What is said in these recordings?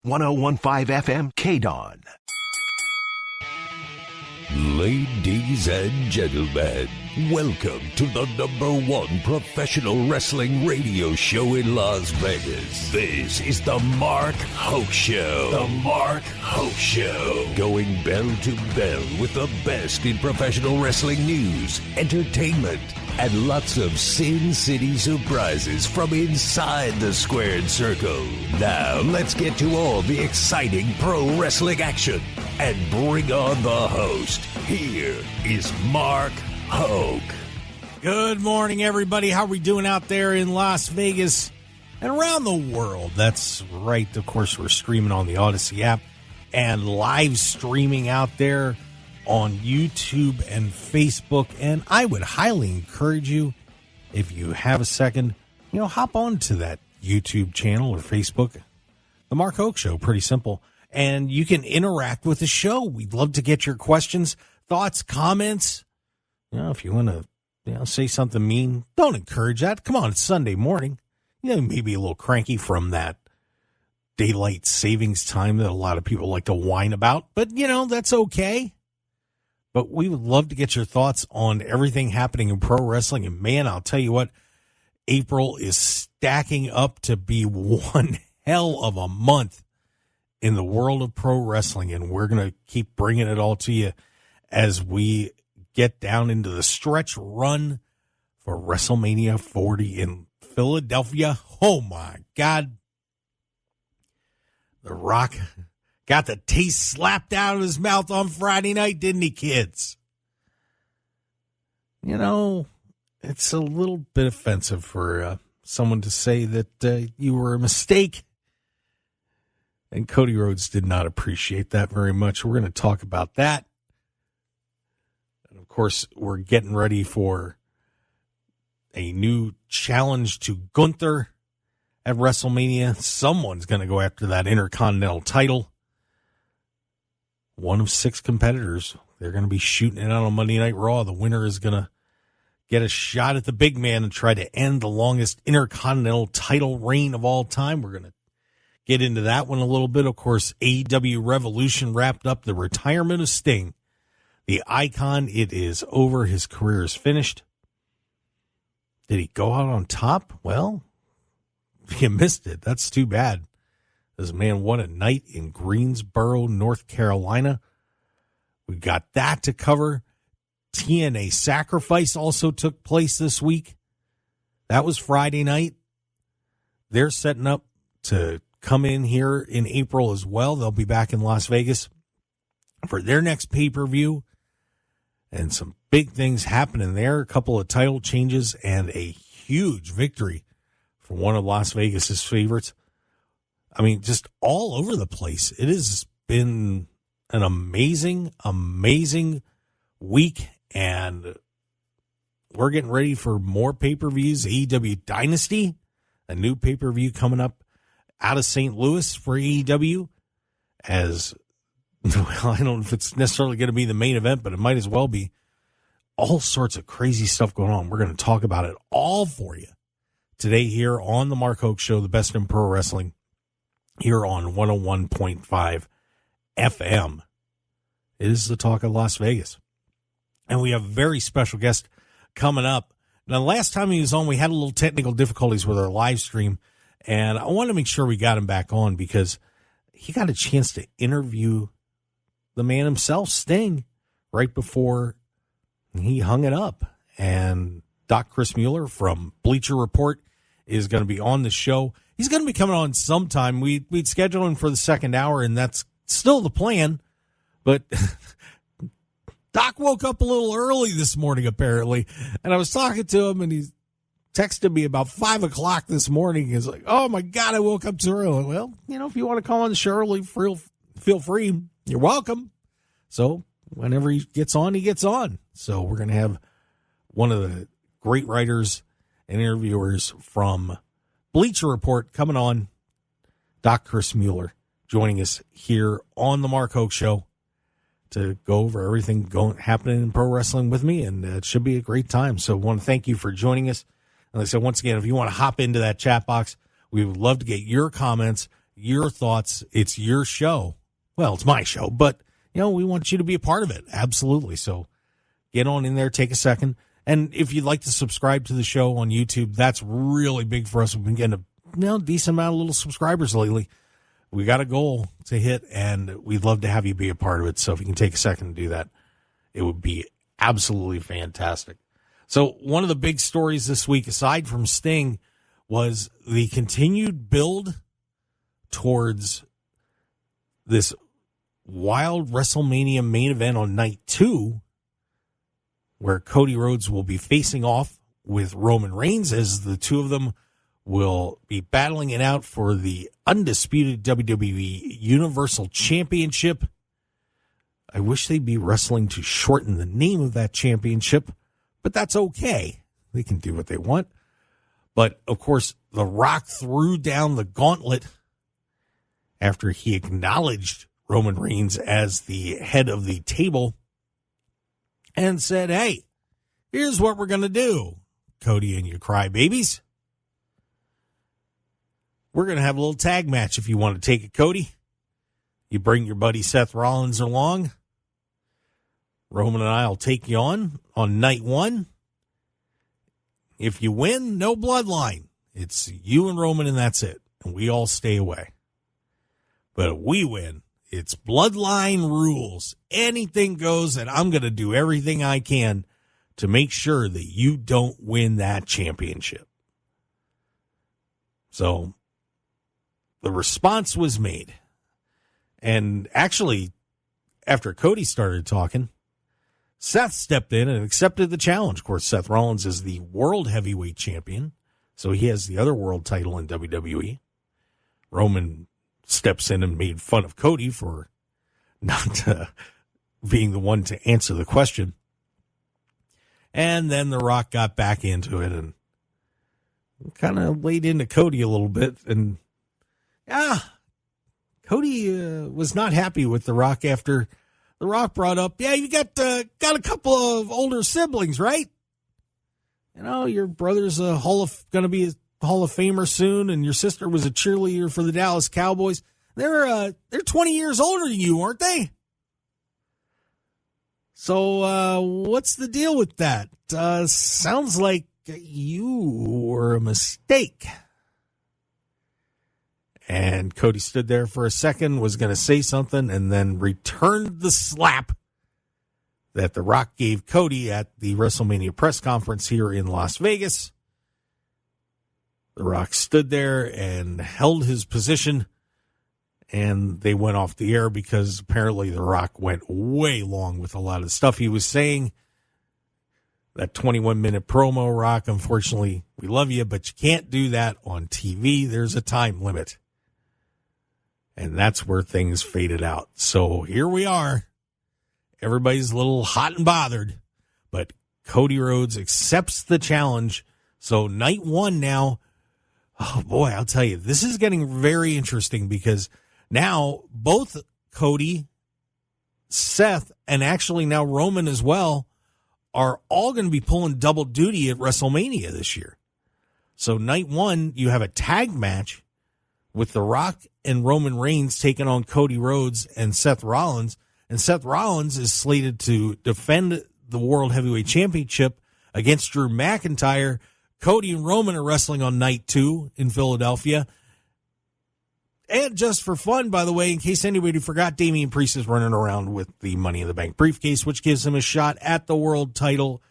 1015 FM KDAWN. Ladies and gentlemen, welcome to the #1 professional wrestling radio show in Las Vegas. This is the Mark Hoke Show. The Mark Hoke Show. Going bell to bell with the best in professional wrestling news, entertainment, and lots of Sin City surprises from inside the squared circle. Now, let's get to all the exciting pro wrestling action and bring on the host. Here is Mark Hoke. Good morning, everybody. How are we doing out there in Las Vegas and around the world? That's right. Of course, we're streaming on the Odyssey app and live streaming out there on YouTube and Facebook. And I would highly encourage you, if you have a second, hop on to that YouTube channel or Facebook, The Mark Hoke Show. Pretty simple. And you can interact with the show. We'd love to get your questions, thoughts, comments. If you want to say something mean, don't encourage that. Come on, it's Sunday morning. Maybe a little cranky from that daylight savings time that a lot of people like to whine about. But, that's okay. But we would love to get your thoughts on everything happening in pro wrestling. And, man, I'll tell you what, April is stacking up to be one hell of a month in the world of pro wrestling. And we're going to keep bringing it all to you as we get down into the stretch run for WrestleMania 40 in Philadelphia. Oh, my God. The Rock got the taste slapped out of his mouth on Friday night, didn't he, kids? It's a little bit offensive for someone to say that you were a mistake. And Cody Rhodes did not appreciate that very much. We're going to talk about that. And, of course, we're getting ready for a new challenge to Gunther at WrestleMania. Someone's going to go after that Intercontinental title. One of 6 competitors. They're going to be shooting it out on Monday Night Raw. The winner is going to get a shot at the big man and try to end the longest Intercontinental title reign of all time. We're going to get into that one a little bit. Of course, AEW Revolution wrapped up the retirement of Sting. The Icon, it is over. His career is finished. Did he go out on top? Well, you missed it. That's too bad. This man won a night in Greensboro, North Carolina. We got that to cover. TNA Sacrifice also took place this week. That was Friday night. They're setting up to come in here in April as well. They'll be back in Las Vegas for their next pay-per-view. And some big things happening there. A couple of title changes and a huge victory for one of Las Vegas's favorites. I mean, just all over the place. It has been an amazing, amazing week, and we're getting ready for more pay-per-views. AEW Dynasty, a new pay-per-view coming up out of St. Louis for AEW. As, well, I don't know if it's necessarily going to be the main event, but it might as well be. All sorts of crazy stuff going on. We're going to talk about it all for you today here on the Mark Hoke Show, the best in pro wrestling, here on 101.5 FM. It is the talk of Las Vegas. And we have a very special guest coming up. Now, last time he was on, we had a little technical difficulties with our live stream, and I wanted to make sure we got him back on because he got a chance to interview the man himself, Sting, right before he hung it up. And Doc Chris Mueller from Bleacher Report is going to be on the show. He's going to be coming on sometime. We'd schedule him for the second hour, and that's still the plan. But Doc woke up a little early this morning, apparently. And I was talking to him, and he texted me about 5 o'clock this morning. He's like, oh, my God, I woke up too early. Well, if you want to call on the show early, feel free. You're welcome. So whenever he gets on, he gets on. So we're going to have one of the great writers and interviewers from Bleacher Report coming on, Doc Chris Mueller, joining us here on the Mark Hoke Show to go over everything happening in pro wrestling with me, and it should be a great time. So I want to thank you for joining us. And like I said, once again, if you want to hop into that chat box, we would love to get your comments, your thoughts. It's your show. Well, it's my show, but, we want you to be a part of it. Absolutely. So get on in there, take a second. And if you'd like to subscribe to the show on YouTube, that's really big for us. We've been getting a decent amount of little subscribers lately. We got a goal to hit, and we'd love to have you be a part of it. So if you can take a second to do that, it would be absolutely fantastic. So one of the big stories this week, aside from Sting, was the continued build towards this wild WrestleMania main event on night 2, where Cody Rhodes will be facing off with Roman Reigns, as the two of them will be battling it out for the undisputed WWE Universal Championship. I wish they'd be wrestling to shorten the name of that championship, but that's okay. They can do what they want. But, of course, The Rock threw down the gauntlet after he acknowledged Roman Reigns as the head of the table and said, hey, here's what we're going to do, Cody and you crybabies. We're going to have a little tag match if you want to take it, Cody. You bring your buddy Seth Rollins along. Roman and I will take you on night 1. If you win, no bloodline. It's you and Roman, and that's it. And we all stay away. But if we win, it's bloodline rules. Anything goes, and I'm going to do everything I can to make sure that you don't win that championship. So the response was made. And actually, after Cody started talking, Seth stepped in and accepted the challenge. Of course, Seth Rollins is the world heavyweight champion, so he has the other world title in WWE. Roman steps in and made fun of Cody for not being the one to answer the question. And then The Rock got back into it and kind of laid into Cody a little bit. And, Cody was not happy with The Rock after The Rock brought up, you got a couple of older siblings, right? Your brother's going to be a Hall of Famer soon, and your sister was a cheerleader for the Dallas Cowboys. They're 20 years older than you, aren't they? So what's the deal with that? Sounds like you were a mistake. And Cody stood there for a second, was going to say something, and then returned the slap that The Rock gave Cody at the WrestleMania press conference here in Las Vegas. The Rock stood there and held his position, and they went off the air because apparently The Rock went way long with a lot of stuff he was saying. That 21-minute promo, Rock, unfortunately, we love you, but you can't do that on TV. There's a time limit. And that's where things faded out. So here we are. Everybody's a little hot and bothered, but Cody Rhodes accepts the challenge. So night 1 now, oh boy, I'll tell you, this is getting very interesting because now both Cody, Seth, and actually now Roman as well are all going to be pulling double duty at WrestleMania this year. So night 1, you have a tag match with The Rock and Roman Reigns taking on Cody Rhodes and Seth Rollins. And Seth Rollins is slated to defend the World Heavyweight Championship against Drew McIntyre. Cody and Roman are wrestling on night 2 in Philadelphia. And just for fun, by the way, in case anybody forgot, Damian Priest is running around with the Money in the Bank briefcase, which gives him a shot at the world title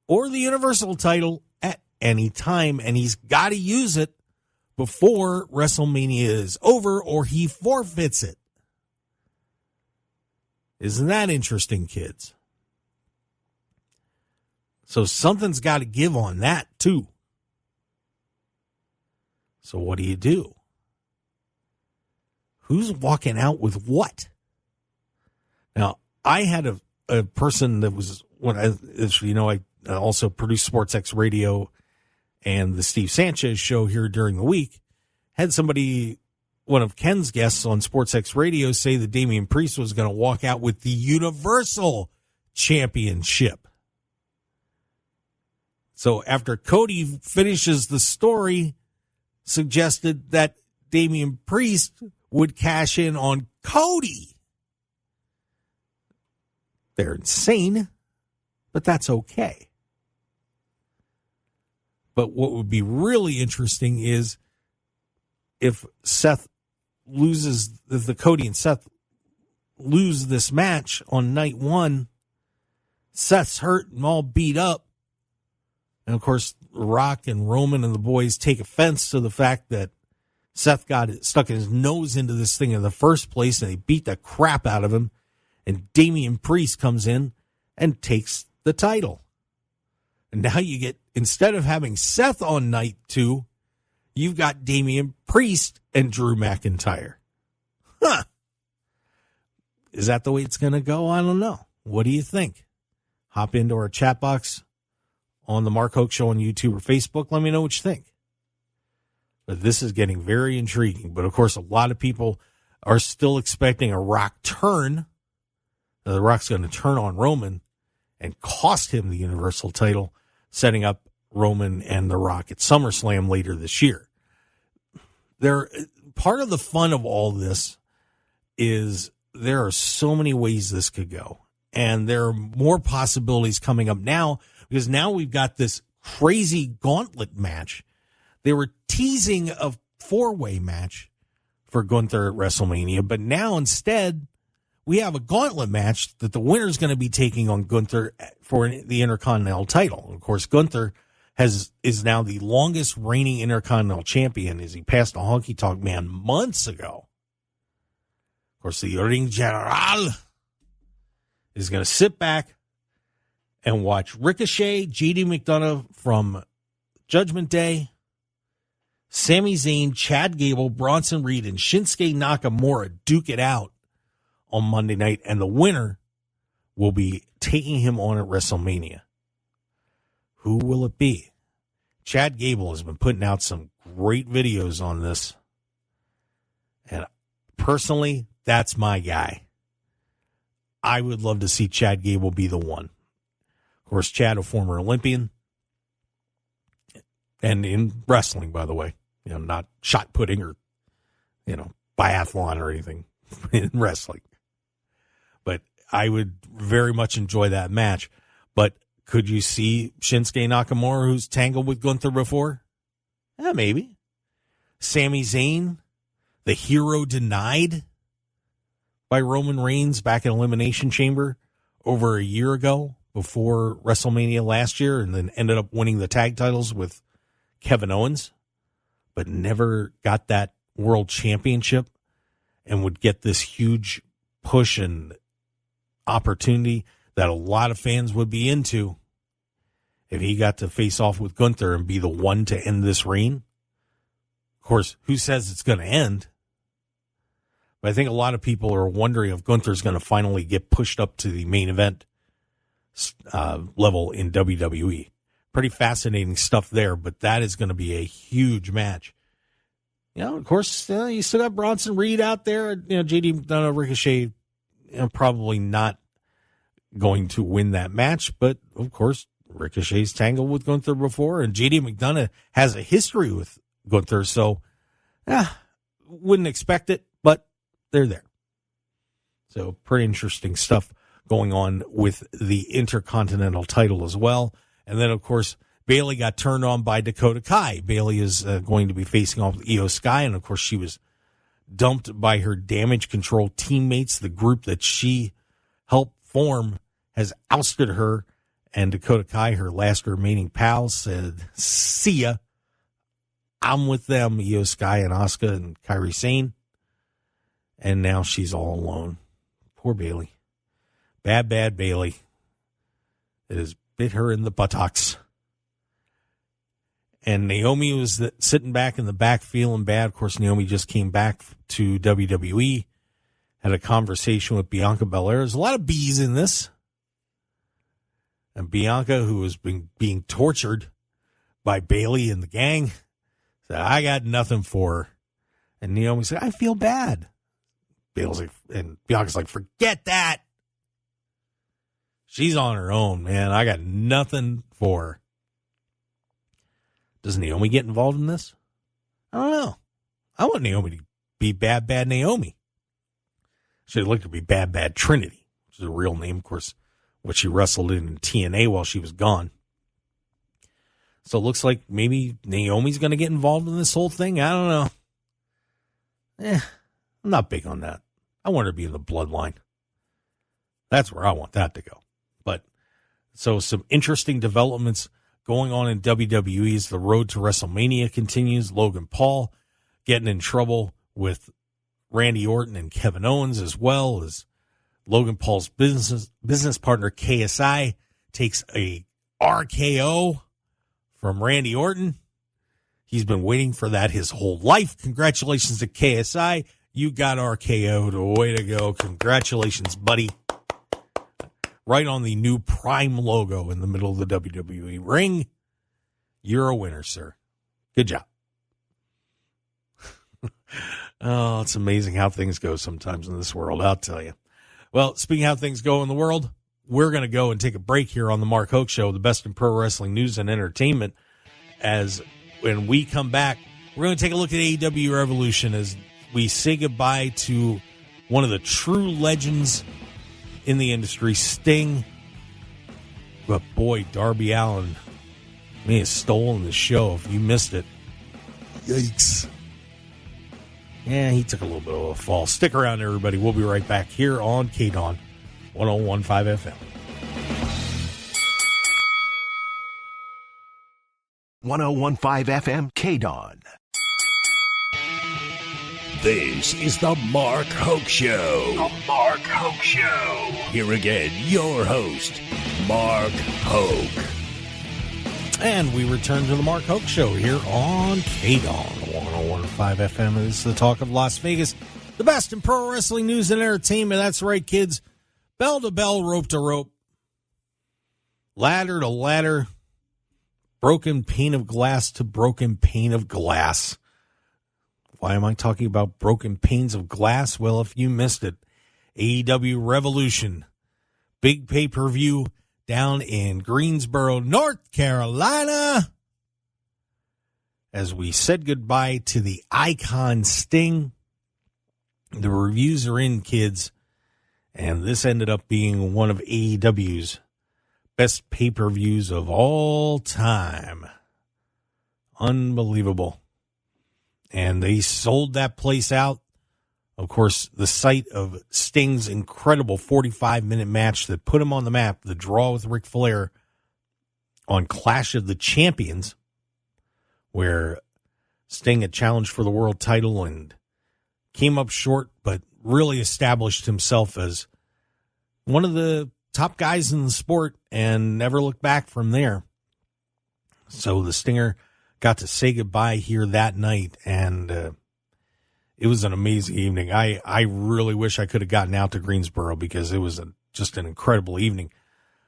or the Universal title at any time. And he's got to use it before WrestleMania is over or he forfeits it. Isn't that interesting, kids? So something's got to give on that, too. So what do? Who's walking out with what? Now, I had a person that was, I also produced SportsX Radio and the Steve Sanchez show here during the week. Had somebody, one of Ken's guests on SportsX Radio, say that Damian Priest was going to walk out with the Universal Championship. So after Cody finishes the story, suggested that Damian Priest would cash in on Cody. They're insane, but that's okay. But what would be really interesting is if the Cody and Seth lose this match on night one, Seth's hurt and all beat up. And of course, Rock and Roman and the boys take offense to the fact that Seth got stuck his nose into this thing in the first place and they beat the crap out of him. And Damian Priest comes in and takes the title. And now you get, instead of having Seth on night two, you've got Damian Priest and Drew McIntyre. Huh. Is that the way it's going to go? I don't know. What do you think? Hop into our chat box on the Mark Hoke Show on YouTube or Facebook. Let me know what you think. But this is getting very intriguing. But, of course, a lot of people are still expecting a Rock turn. The Rock's going to turn on Roman and cost him the Universal title, setting up Roman and The Rock at SummerSlam later this year. Part of the fun of all this is there are so many ways this could go. And there are more possibilities coming up now because now we've got this crazy gauntlet match. They were teasing a four-way match for Gunther at WrestleMania, but now instead we have a gauntlet match that the winner is going to be taking on Gunther for the Intercontinental title. Of course, Gunther is now the longest reigning Intercontinental champion as he passed a Honky Tonk Man months ago. Of course, the Ring General is going to sit back and watch Ricochet, JD McDonough from Judgment Day, Sami Zayn, Chad Gable, Bronson Reed, and Shinsuke Nakamura duke it out on Monday night, and the winner will be taking him on at WrestleMania. Who will it be? Chad Gable has been putting out some great videos on this, and personally, that's my guy. I would love to see Chad Gable be the one. Of course, Chad, a former Olympian, and in wrestling, by the way, not shot putting or, biathlon or anything in wrestling. But I would very much enjoy that match. But could you see Shinsuke Nakamura, who's tangled with Gunther before? Yeah, maybe. Sami Zayn, the hero denied by Roman Reigns back in Elimination Chamber over a year ago before WrestleMania last year, and then ended up winning the tag titles with Kevin Owens, but never got that world championship and would get this huge push and opportunity that a lot of fans would be into if he got to face off with Gunther and be the one to end this reign. Of course, who says it's going to end? But I think a lot of people are wondering if Gunther's going to finally get pushed up to the main event level in WWE. Pretty fascinating stuff there, but that is going to be a huge match. Of course, you still got Bronson Reed out there. JD McDonough, Ricochet, probably not going to win that match, but of course, Ricochet's tangled with Gunther before, and JD McDonough has a history with Gunther, so wouldn't expect it, but they're there. So pretty interesting stuff going on with the Intercontinental title as well. And then, of course, Bayley got turned on by Dakota Kai. Bayley is going to be facing off with Io Sky, and of course she was dumped by her Damage Control teammates. The group that she helped form has ousted her, and Dakota Kai, her last remaining pal, said, "See ya. I'm with them," Io Sky and Asuka and Kairi Sane. And now she's all alone. Poor Bayley. Bad Bayley. It has bit her in the buttocks. And Naomi was sitting back in the back feeling bad. Of course, Naomi just came back to WWE, had a conversation with Bianca Belair. There's a lot of B's in this. And Bianca, who has been being tortured by Bayley and the gang, said, "I got nothing for her." And Naomi said, "I feel bad." And Bianca's like, "Forget that. She's on her own, man. I got nothing for her." Does Naomi get involved in this? I don't know. I want Naomi to be Bad Naomi. She'd like to be Bad Trinity, which is a real name, of course, what she wrestled in TNA while she was gone. So it looks like maybe Naomi's going to get involved in this whole thing. I don't know. I'm not big on that. I want her to be in the bloodline. That's where I want that to go. But so some interesting developments going on in WWE as the road to WrestleMania continues. Logan Paul getting in trouble with Randy Orton and Kevin Owens, as well as Logan Paul's business partner KSI takes a RKO from Randy Orton. He's been waiting for that his whole life. Congratulations to KSI. You got RKO'd. Way to go. Congratulations, buddy. Right on the new Prime logo in the middle of the WWE ring. You're a winner, sir. Good job. Oh, it's amazing how things go sometimes in this world, I'll tell you. Well, speaking of how things go in the world, we're going to go and take a break here on the Mark Hoke Show, the best in pro wrestling news and entertainment. As when we come back, we're going to take a look at AEW Revolution as we say goodbye to one of the true legends in the industry, Sting. But boy, Darby Allin may have stolen the show if you missed it. Yikes. Yeah, he took a little bit of a fall. Stick around, everybody. We'll be right back here on KDAWN 101.5 FM. 101.5 FM, KDAWN. This is the Mark Hoke Show. The Mark Hoke Show. Here again, your host, Mark Hoke. And we return to the Mark Hoke Show here on KDAWN 101.5 FM. This is the talk of Las Vegas, the best in pro wrestling news and entertainment. That's right, kids. Bell to bell, rope to rope, ladder to ladder, broken pane of glass to broken pane of glass. Why am I talking about broken panes of glass? Well, if you missed it, AEW Revolution, big pay-per-view down in Greensboro, North Carolina, as we said goodbye to the icon Sting. The reviews are in, kids, and this ended up being one of AEW's best pay-per-views of all time. Unbelievable. And they sold that place out. Of course, the site of Sting's incredible 45-minute match that put him on the map, the draw with Ric Flair on Clash of the Champions, where Sting had challenged for the world title and came up short, but really established himself as one of the top guys in the sport and never looked back from there. So the Stinger got to say goodbye here that night, and it was an amazing evening. I really wish I could have gotten out to Greensboro because it was just an incredible evening.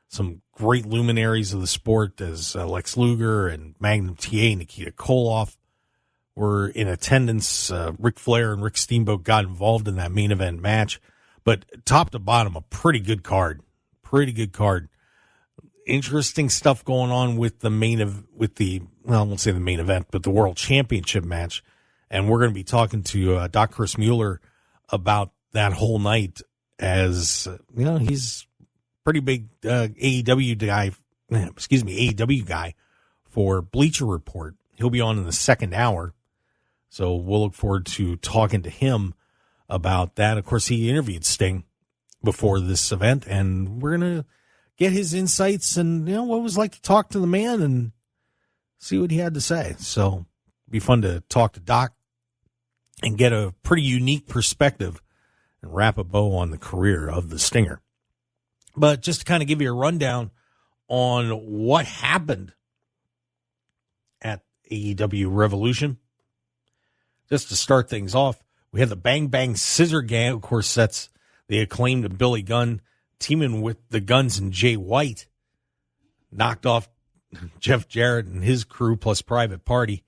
Some great luminaries of the sport as Lex Luger and Magnum TA, Nikita Koloff were in attendance. Ric Flair and Rick Steamboat got involved in that main event match. But top to bottom, a pretty good card. Pretty good card. Interesting stuff going on with the I won't say the main event, but the World Championship match. And we're going to be talking to Doc Chris Mueller about that whole night, as he's pretty big AEW guy for Bleacher Report. He'll be on in the second hour, so we'll look forward to talking to him about that. Of course, he interviewed Sting before this event, and we're going to get his insights and what it was like to talk to the man and see what he had to say. So it'd be fun to talk to Doc and get a pretty unique perspective and wrap a bow on the career of the Stinger. But just to kind of give you a rundown on what happened at AEW Revolution, just to start things off, we had the Bang Bang Scissor Gang. Of course, that's the Acclaimed Billy Gunn teaming with the Guns and Jay White. Knocked off Jeff Jarrett and his crew plus Private Party.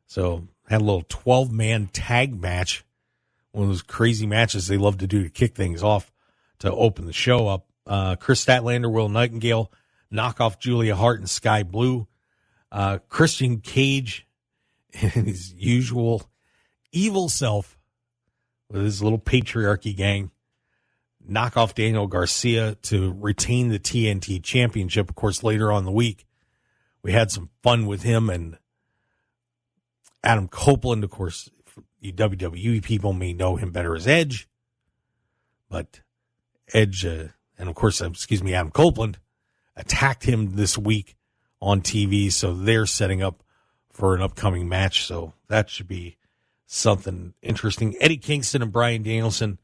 So had a little 12-man tag match. One of those crazy matches they love to do to kick things off to open the show up. Chris Statlander, Will Nightingale, knock off Julia Hart and Sky Blue. Christian Cage in his usual evil self with his little patriarchy gang knock off Daniel Garcia to retain the TNT championship. Of course, later on in the week, we had some fun with him and Adam Copeland. Of course, you WWE people may know him better as Edge, but Edge, and of course, Adam Copeland attacked him this week on TV, so they're setting up for an upcoming match, so that should be something interesting. Eddie Kingston and Bryan Danielson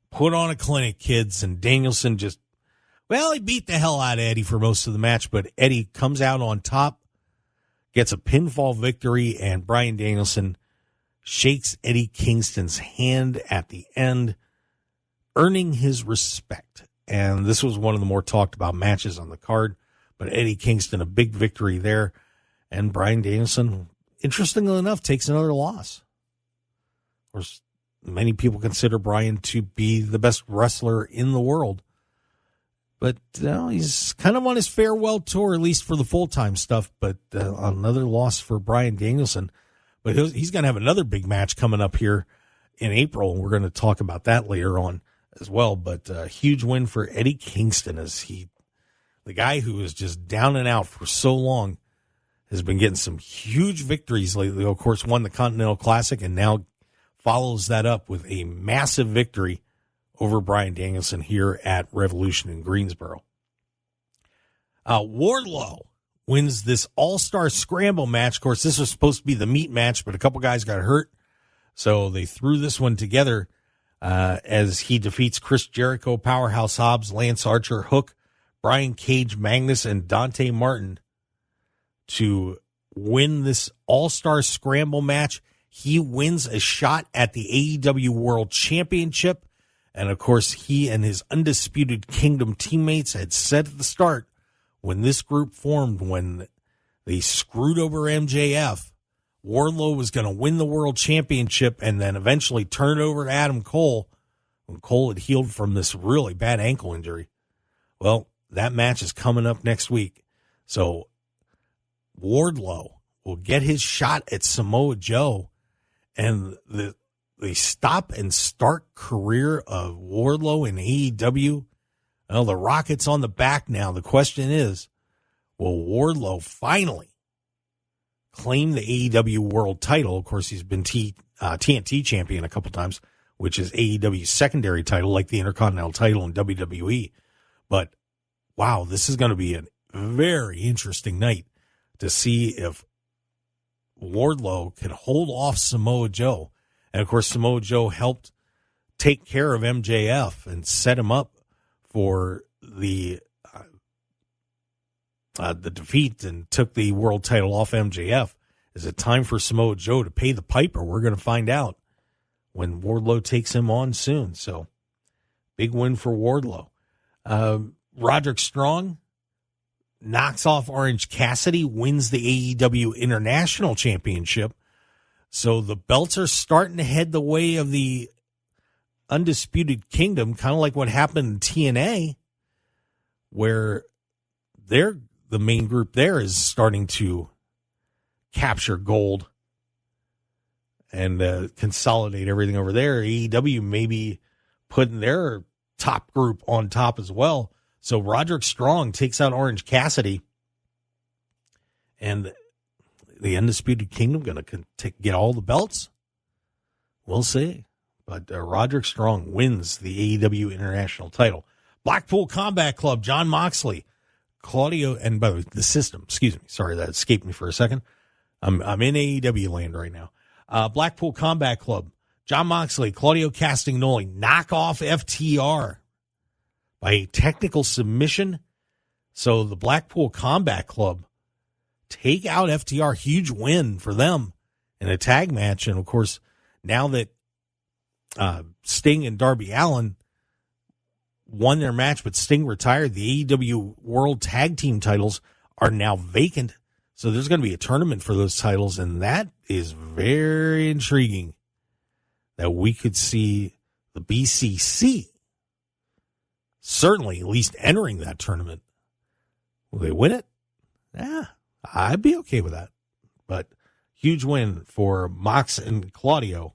put on a clinic, kids, and Danielson he beat the hell out of Eddie for most of the match, but Eddie comes out on top, gets a pinfall victory, and Bryan Danielson shakes Eddie Kingston's hand at the end, earning his respect. And this was one of the more talked about matches on the card, but Eddie Kingston, a big victory there. And Bryan Danielson, interestingly enough, takes another loss. Of course, many people consider Bryan to be the best wrestler in the world. But he's kind of on his farewell tour, at least for the full-time stuff. But another loss for Bryan Danielson. But he's going to have another big match coming up here in April, and we're going to talk about that later on as well. But a huge win for Eddie Kingston, as the guy who was just down and out for so long, has been getting some huge victories lately. Of course, won the Continental Classic and now follows that up with a massive victory over Bryan Danielson here at Revolution in Greensboro. Wardlow wins this All-Star Scramble match. Of course, this was supposed to be the meat match, but a couple guys got hurt, so they threw this one together as he defeats Chris Jericho, Powerhouse Hobbs, Lance Archer, Hook, Brian Cage, Magnus, and Dante Martin to win this All-Star Scramble match. He wins a shot at the AEW World Championship. And, of course, he and his Undisputed Kingdom teammates had said at the start, when this group formed, when they screwed over MJF, Wardlow was going to win the World Championship and then eventually turn it over to Adam Cole when Cole had healed from this really bad ankle injury. Well, that match is coming up next week. So Wardlow will get his shot at Samoa Joe, and the stop and start career of Wardlow in AEW. Well, the rocket's on the back now. The question is, will Wardlow finally claim the AEW World title? Of course, he's been TNT champion a couple times, which is AEW's secondary title, like the Intercontinental title in WWE. But, wow, this is going to be a very interesting night to see if Wardlow can hold off Samoa Joe. And, of course, Samoa Joe helped take care of MJF and set him up for the defeat and took the world title off MJF. Is it time for Samoa Joe to pay the piper? We're going to find out when Wardlow takes him on soon. So, big win for Wardlow. Roderick Strong knocks off Orange Cassidy, wins the AEW International Championship. So the belts are starting to head the way of the Undisputed Kingdom, kind of like what happened in TNA, where the main group there is starting to capture gold and consolidate everything over there. AEW may be putting their top group on top as well. So Roderick Strong takes out Orange Cassidy, and the Undisputed Kingdom going to get all the belts? We'll see. But Roderick Strong wins the AEW International title. Blackpool Combat Club, Jon Moxley, Claudio, and by the way, the System, excuse me. Sorry, that escaped me for a second. I'm in AEW land right now. Blackpool Combat Club, Jon Moxley, Claudio Castagnoli knock off FTR by a technical submission. So the Blackpool Combat Club take out FTR. Huge win for them in a tag match. And, of course, now that Sting and Darby Allin won their match, but Sting retired, the AEW World Tag Team titles are now vacant. So there's going to be a tournament for those titles, and that is very intriguing that we could see the BCC certainly at least entering that tournament. Will they win it? Yeah, I'd be okay with that. But huge win for Mox and Claudio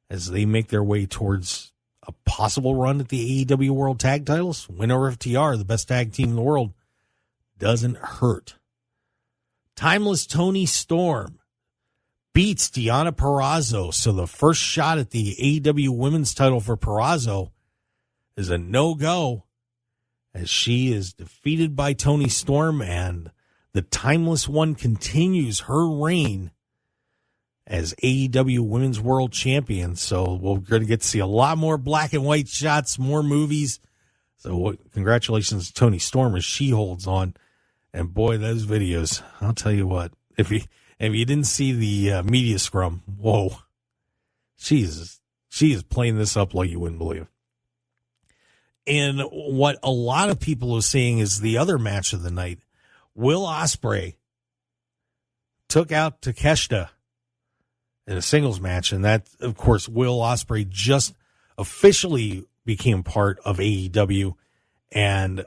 as they make their way towards a possible run at the AEW World Tag Titles. Win over FTR, the best tag team in the world, doesn't hurt. Timeless Toni Storm beats Deonna Purrazzo, so the first shot at the AEW Women's title for Purrazzo is a no-go, as she is defeated by Toni Storm, and the Timeless One continues her reign as AEW Women's World Champion. So we're going to get to see a lot more black and white shots, more movies. So congratulations to Toni Storm as she holds on. And boy, those videos, I'll tell you what, if you didn't see the media scrum, whoa, she is playing this up like you wouldn't believe. And what a lot of people are saying is the other match of the night, Will Ospreay took out Takeshita in a singles match, and that, of course, Will Ospreay just officially became part of AEW, and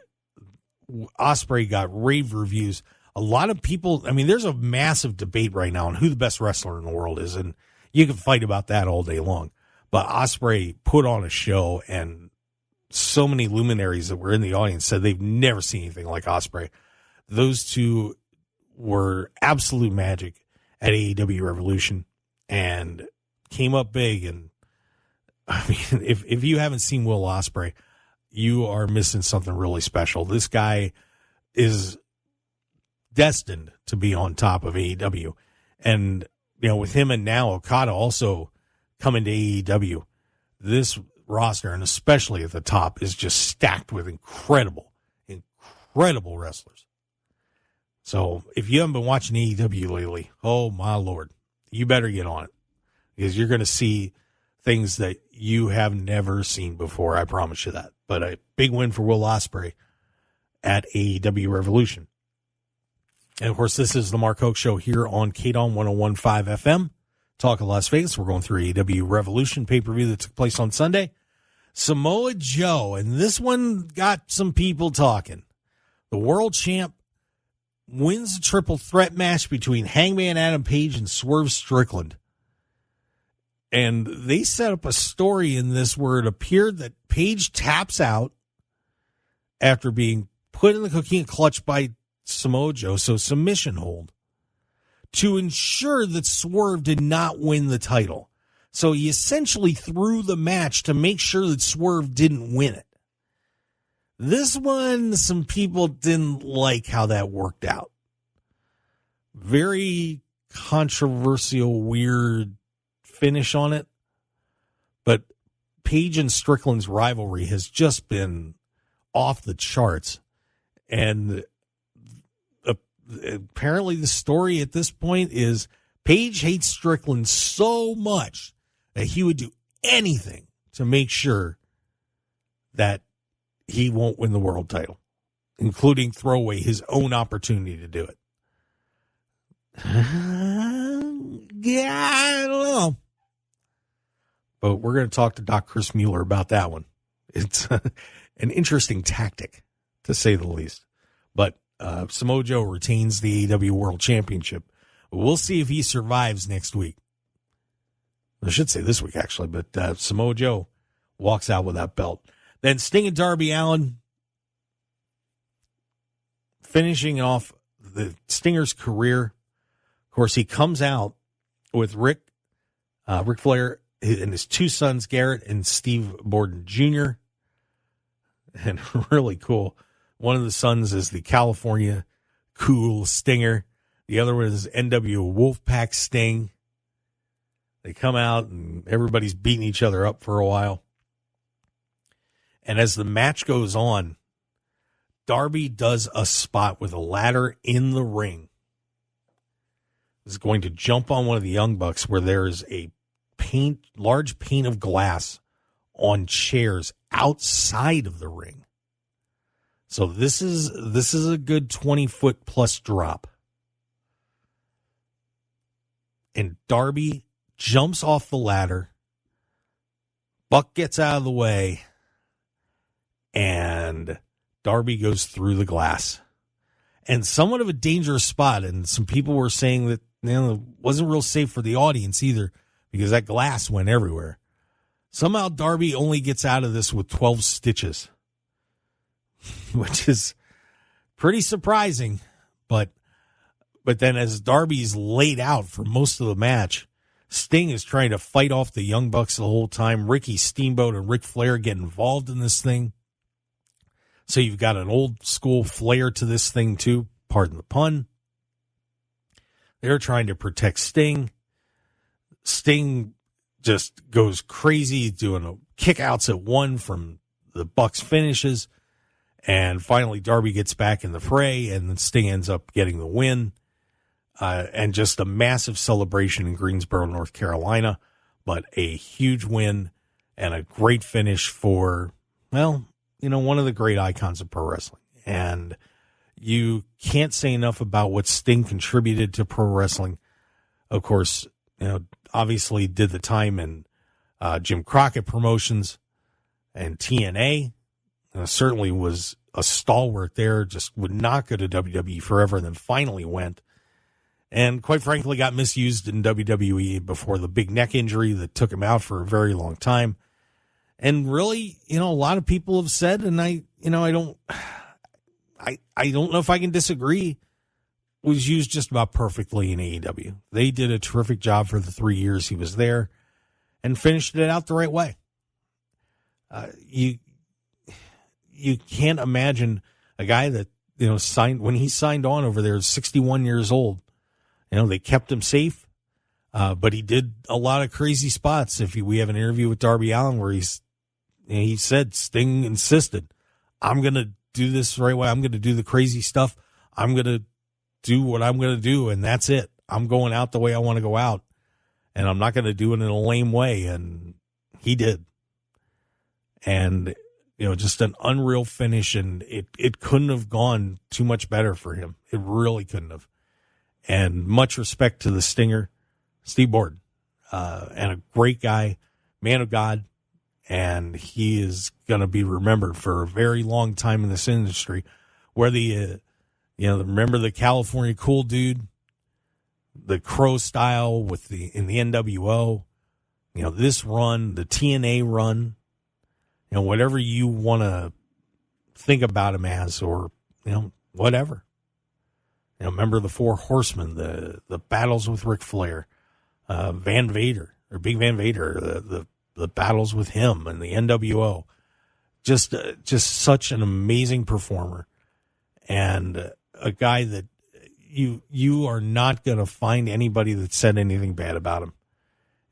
Ospreay got rave reviews. A lot of people, I mean, there's a massive debate right now on who the best wrestler in the world is, and you can fight about that all day long. But Ospreay put on a show, and so many luminaries that were in the audience said they've never seen anything like Ospreay. Those two were absolute magic at AEW Revolution and came up big. And I mean, if you haven't seen Will Ospreay, you are missing something really special. This guy is destined to be on top of AEW. And, you know, with him and now Okada also coming to AEW, this roster, and especially at the top, is just stacked with incredible wrestlers. So if you haven't been watching AEW lately, oh my Lord, you better get on it, because you're going to see things that you have never seen before. I promise you that. But a big win for Will Ospreay at AEW Revolution. And of course, this is the Mark Hoke Show here on KDAWN 101.5 FM. Talk of Las Vegas. We're going through AEW Revolution pay-per-view that took place on Sunday. Samoa Joe, and this one got some people talking. The world champ wins a triple threat match between Hangman Adam Page and Swerve Strickland. And they set up a story in this where it appeared that Page taps out after being put in the cocaine clutch by Samoa Joe, so submission hold, to ensure that Swerve did not win the title. So he essentially threw the match to make sure that Swerve didn't win it. This one, some people didn't like how that worked out. Very controversial, weird finish on it. But Page and Strickland's rivalry has just been off the charts. And apparently the story at this point is Page hates Strickland so much that he would do anything to make sure that he won't win the world title, including throw away his own opportunity to do it. Yeah, I don't know. But we're going to talk to Doc Chris Mueller about that one. It's an interesting tactic, to say the least. But Samoa Joe retains the AEW World Championship. We'll see if he survives next week. I should say this week, actually. But Samoa Joe walks out with that belt. Then Sting and Darby Allin finishing off the Stinger's career. Of course, he comes out with Ric Flair and his two sons, Garrett and Steve Borden Jr. And really cool. One of the sons is the California Cool Stinger. The other one is NW Wolfpack Sting. They come out and everybody's beating each other up for a while. And as the match goes on, Darby does a spot with a ladder in the ring. He's going to jump on one of the Young Bucks where there is a large pane of glass on chairs outside of the ring. So this is a good 20-foot plus drop. And Darby jumps off the ladder. Buck gets out of the way. And Darby goes through the glass. And somewhat of a dangerous spot. And some people were saying that it wasn't real safe for the audience either, because that glass went everywhere. Somehow Darby only gets out of this with 12 stitches, which is pretty surprising. But then as Darby's laid out for most of the match, Sting is trying to fight off the Young Bucks the whole time. Ricky Steamboat and Ric Flair get involved in this thing. So you've got an old school flair to this thing too, pardon the pun. They're trying to protect Sting. Sting just goes crazy, doing kickouts at one from the Bucks finishes. And finally, Darby gets back in the fray, and then Sting ends up getting the win. And just a massive celebration in Greensboro, North Carolina. But a huge win and a great finish for, well, one of the great icons of pro wrestling. And you can't say enough about what Sting contributed to pro wrestling. Of course, obviously did the time in Jim Crockett Promotions and TNA. Certainly was a stalwart there, just would not go to WWE forever, and then finally went. And quite frankly, got misused in WWE before the big neck injury that took him out for a very long time. And really, a lot of people have said, and I don't know if I can disagree, was used just about perfectly in AEW. They did a terrific job for the 3 years he was there and finished it out the right way. You can't imagine a guy that, signed, when he signed on over there, 61 years old. They kept him safe, but he did a lot of crazy spots. We have an interview with Darby Allin where he said, Sting insisted, I'm going to do this the right way. I'm going to do the crazy stuff. I'm going to do what I'm going to do, and that's it. I'm going out the way I want to go out, and I'm not going to do it in a lame way, and he did. And, just an unreal finish, and it couldn't have gone too much better for him. It really couldn't have. And much respect to the Stinger, Steve Borden, and a great guy, man of God, and he is going to be remembered for a very long time in this industry. Where remember the California cool dude, the Crow style in the NWO, this run, the TNA run, whatever you want to think about him as, or whatever. Remember the Four Horsemen, the battles with Ric Flair, Van Vader, or Big Van Vader, the battles with him and the NWO. Just such an amazing performer, and a guy that you are not going to find anybody that said anything bad about him,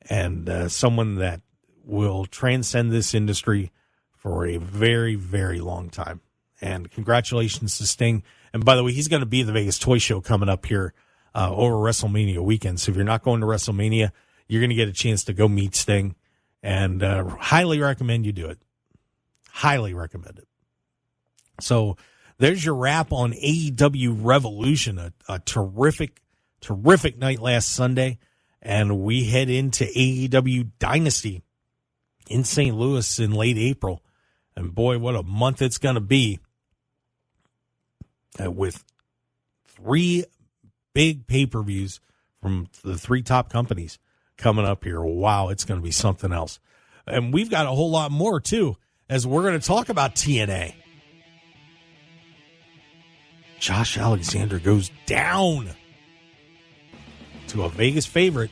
and someone that will transcend this industry for a very, very long time. And congratulations to Sting. And by the way, he's going to be at the Vegas Toy Show coming up here over WrestleMania weekend. So if you're not going to WrestleMania, you're going to get a chance to go meet Sting. And highly recommend you do it. Highly recommend it. So there's your wrap on AEW Revolution, a terrific, terrific night last Sunday. And we head into AEW Dynasty in St. Louis in late April. And boy, what a month it's going to be. With 3 big pay-per-views from the 3 top companies coming up here. Wow, it's going to be something else. And we've got a whole lot more, too, as we're going to talk about TNA. Josh Alexander goes down to a Vegas favorite.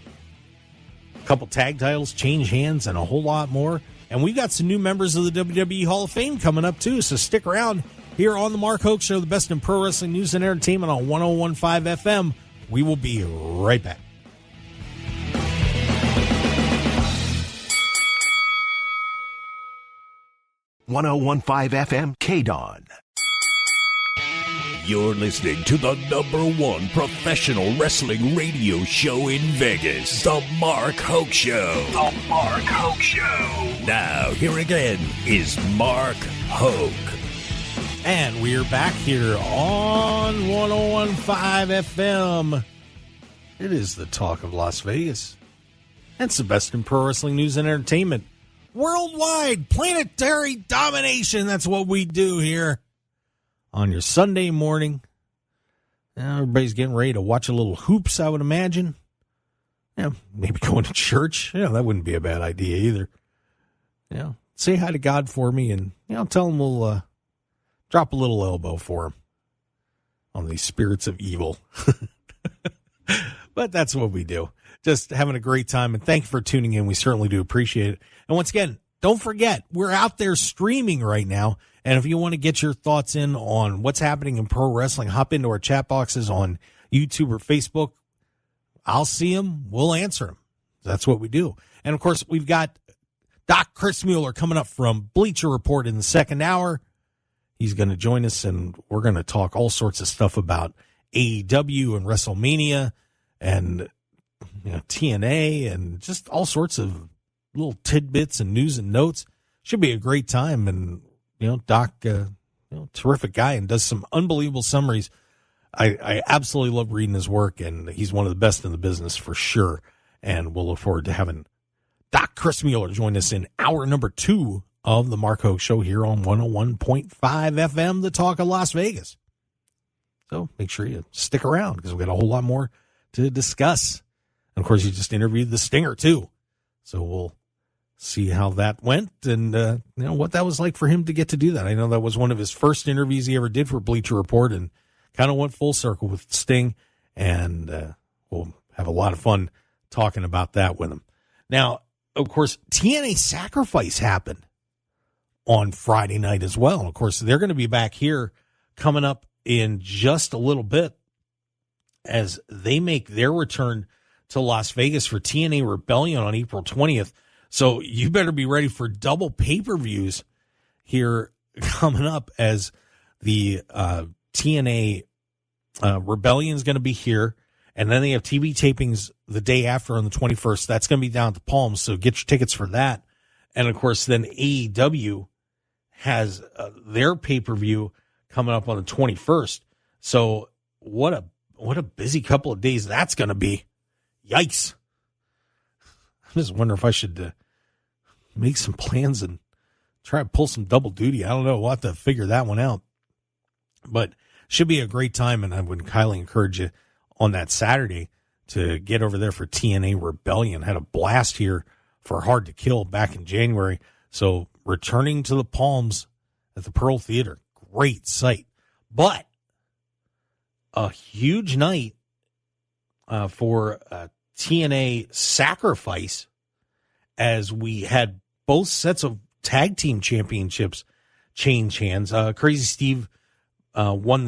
A couple tag titles change hands and a whole lot more. And we've got some new members of the WWE Hall of Fame coming up, too, so stick around. Here on the Mark Hoke Show, the best in pro wrestling news and entertainment on 101.5 FM. We will be right back. .101.5 FM KDAWN. You're listening to the #1 professional wrestling radio show in Vegas, The Mark Hoke Show. The Mark Hoke Show. Now, here again is Mark Hoke. And we're back here on 101.5 FM. It is the talk of Las Vegas. It's the best in pro wrestling news and entertainment. Worldwide, planetary domination. That's what we do here on your Sunday morning. Now everybody's getting ready to watch a little hoops, I would imagine. Maybe going to church. That wouldn't be a bad idea either. say hi to God for me and, tell him we'll drop a little elbow for him on these spirits of evil. But that's what we do. Just having a great time, and thank you for tuning in. We certainly do appreciate it. And once again, don't forget, we're out there streaming right now, and if you want to get your thoughts in on what's happening in pro wrestling, hop into our chat boxes on YouTube or Facebook. I'll see them. We'll answer them. That's what we do. And, of course, we've got Doc Chris Mueller coming up from Bleacher Report in the second hour. He's going to join us, and we're going to talk all sorts of stuff about AEW and WrestleMania and TNA and just all sorts of little tidbits and news and notes. Should be a great time. And, Doc, terrific guy and does some unbelievable summaries. I absolutely love reading his work, and he's one of the best in the business for sure. And we'll look forward to having Doc Chris Mueller join us in hour number 2 of the Mark Hoke Show here on 101.5 FM, the Talk of Las Vegas. So make sure you stick around because we've got a whole lot more to discuss. And, of course, you just interviewed the Stinger, too. So we'll see how that went and, what that was like for him to get to do that. I know that was one of his first interviews he ever did for Bleacher Report and kind of went full circle with Sting. And we'll have a lot of fun talking about that with him. Now, of course, TNA Sacrifice happened on Friday night as well. And, of course, they're going to be back here coming up in just a little bit as they make their return to Las Vegas for TNA Rebellion on April 20th. So you better be ready for double pay-per-views here coming up as the TNA Rebellion is going to be here. And then they have TV tapings the day after on the 21st. That's going to be down at the Palms, so get your tickets for that. And, of course, then AEW has their pay-per-view coming up on the 21st. So what a busy couple of days that's going to be. Yikes. I'm just wondering if I should make some plans and try to pull some double duty. I don't know. We'll have to figure that one out. But should be a great time, and I would highly encourage you on that Saturday to get over there for TNA Rebellion. Had a blast here for Hard to Kill back in January. So returning to the Palms at the Pearl Theater. Great sight. But a huge night for TNA Sacrifice as we had both sets of tag team championships change hands. Crazy Steve won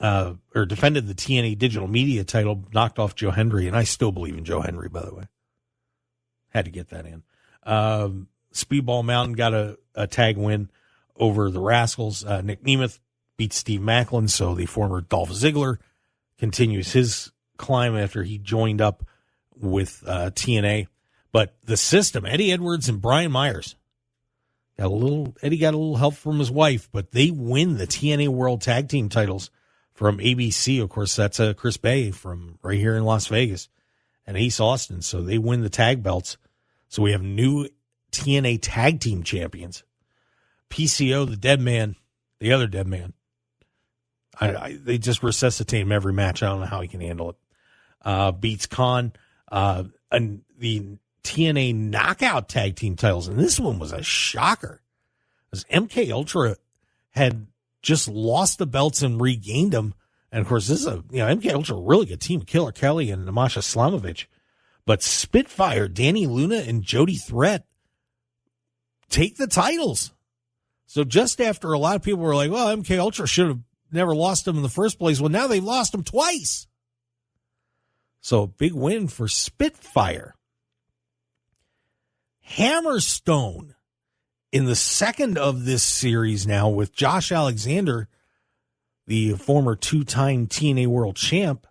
or defended the TNA Digital Media title, knocked off Joe Hendry, and I still believe in Joe Hendry, by the way. Had to get that in. Speedball Mountain got a tag win over the Rascals. Nick Nemeth beat Steve Macklin, so the former Dolph Ziggler continues his climb after he joined up with TNA. But the system, Eddie Edwards and Brian Myers, Eddie got a little help from his wife, but they win the TNA World Tag Team titles from ABC. Of course, that's Chris Bay from right here in Las Vegas and Ace Austin. So they win the tag belts. So we have new TNA Tag Team champions. PCO, the dead man, the other dead man. They just resuscitate him every match. I don't know how he can handle it. Beats Khan. And the TNA Knockout Tag Team titles. And this one was a shocker. Because MK Ultra had just lost the belts and regained them. And, of course, this is MK Ultra, a really good team. Killer Kelly and Namasha Slamovich. But Spitfire, Danny Luna, and Jody Threat take the titles. So just after a lot of people were like, well, MK Ultra should have never lost them in the first place. Well, now they've lost them twice. So a big win for Spitfire. Hammerstone in the second of this series now with Josh Alexander, the former two-time TNA World Champ.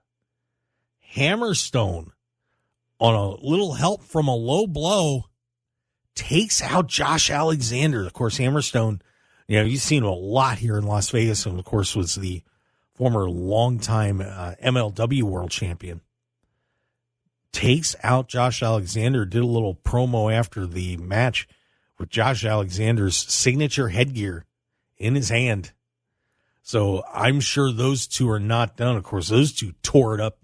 Hammerstone, on a little help from a low blow, takes out Josh Alexander. Of course, Hammerstone, you've seen him a lot here in Las Vegas, and of course was the former longtime MLW World Champion. Takes out Josh Alexander, did a little promo after the match with Josh Alexander's signature headgear in his hand. So I'm sure those two are not done. Of course, those two tore it up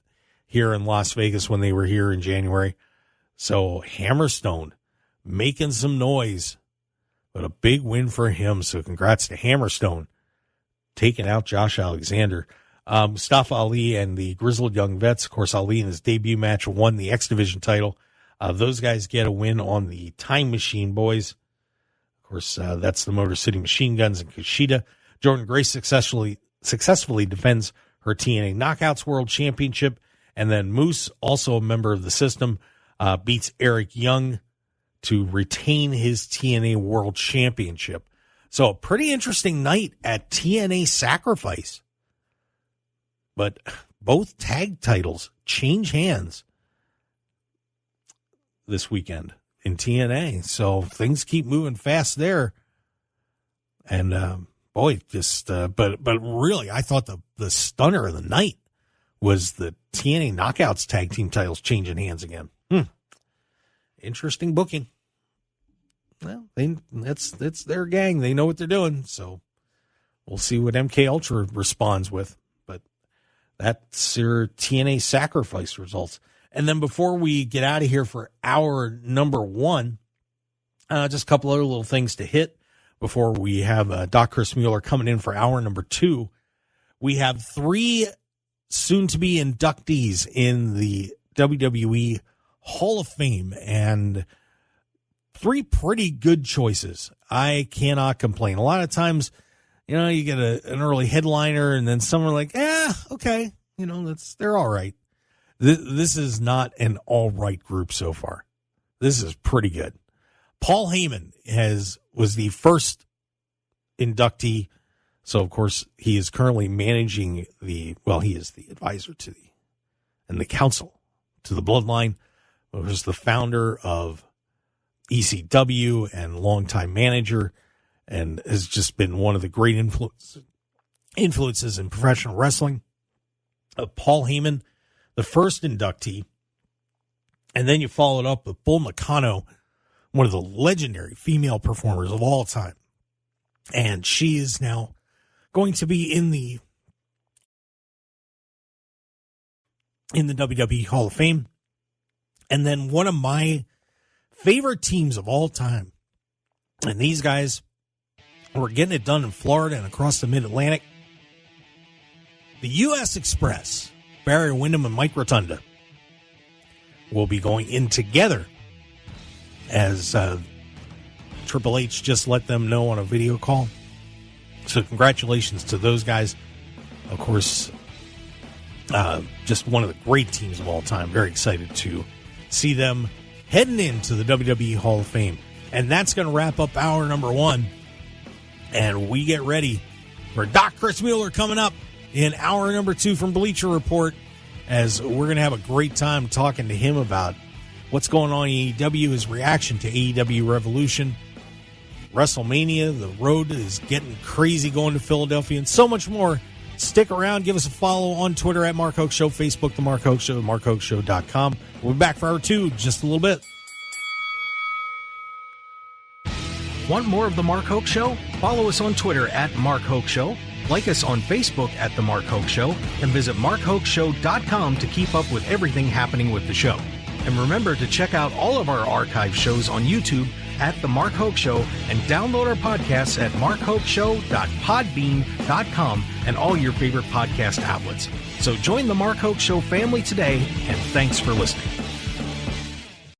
here in Las Vegas when they were here in January. So Hammerstone making some noise but a big win for him. So congrats to Hammerstone taking out Josh Alexander. Mustafa Ali and the Grizzled Young Vets. Of course, Ali in his debut match won the X Division title. Those guys get a win on the Time Machine Boys. Of course, that's the Motor City Machine Guns and Kushida. Jordan Grace successfully defends her TNA Knockouts World Championship. And then Moose, also a member of the system, beats Eric Young to retain his TNA World Championship. So a pretty interesting night at TNA Sacrifice. But both tag titles change hands this weekend in TNA. So things keep moving fast there. And boy, just but really, I thought the stunner of the night was the TNA Knockouts tag team titles changing hands again. Interesting booking. Well, it's their gang. They know what they're doing. So we'll see what MK Ultra responds with. But that's your TNA Sacrifice results. And then before we get out of here for hour number one, just a couple other little things to hit before we have Doc Chris Mueller coming in for hour number two. We have 3 soon-to-be inductees in the WWE Hall of Fame, and 3 pretty good choices. I cannot complain. A lot of times, you get an early headliner, and then someone like, okay, they're all right. This is not an all right group so far. This is pretty good. Paul Heyman was the first inductee. So, of course, he is currently managing he is the advisor to and the counsel to the Bloodline. He was the founder of ECW and longtime manager, and has just been one of the great influences in professional wrestling. Paul Heyman, the first inductee. And then you followed up with Bull Nakano, one of the legendary female performers of all time. And she is now going to be in the WWE Hall of Fame. And then one of my favorite teams of all time. And these guys were getting it done in Florida and across the Mid-Atlantic. The U.S. Express, Barry Windham and Mike Rotunda, will be going in together, as Triple H just let them know on a video call. So congratulations to those guys. Of course, just one of the great teams of all time. Very excited to see them heading into the WWE Hall of Fame. And that's going to wrap up hour number one. And we get ready for Doc Chris Mueller coming up in hour number two from Bleacher Report, as we're going to have a great time talking to him about what's going on in AEW, his reaction to AEW Revolution, WrestleMania, the road is getting crazy going to Philadelphia, and so much more. Stick around. Give us a follow on Twitter at Mark Hoke Show, Facebook, The Mark Hoke Show, markhokeshow.com. We'll be back for hour two in just a little bit. Want more of The Mark Hoke Show? Follow us on Twitter at Mark Hoke Show, like us on Facebook at The Mark Hoke Show, and visit markhokeshow.com to keep up with everything happening with the show. And remember to check out all of our archive shows on YouTube at The Mark Hoke Show, and download our podcasts at markhokeshow.podbean.com and all your favorite podcast outlets. So join The Mark Hoke Show family today, and thanks for listening.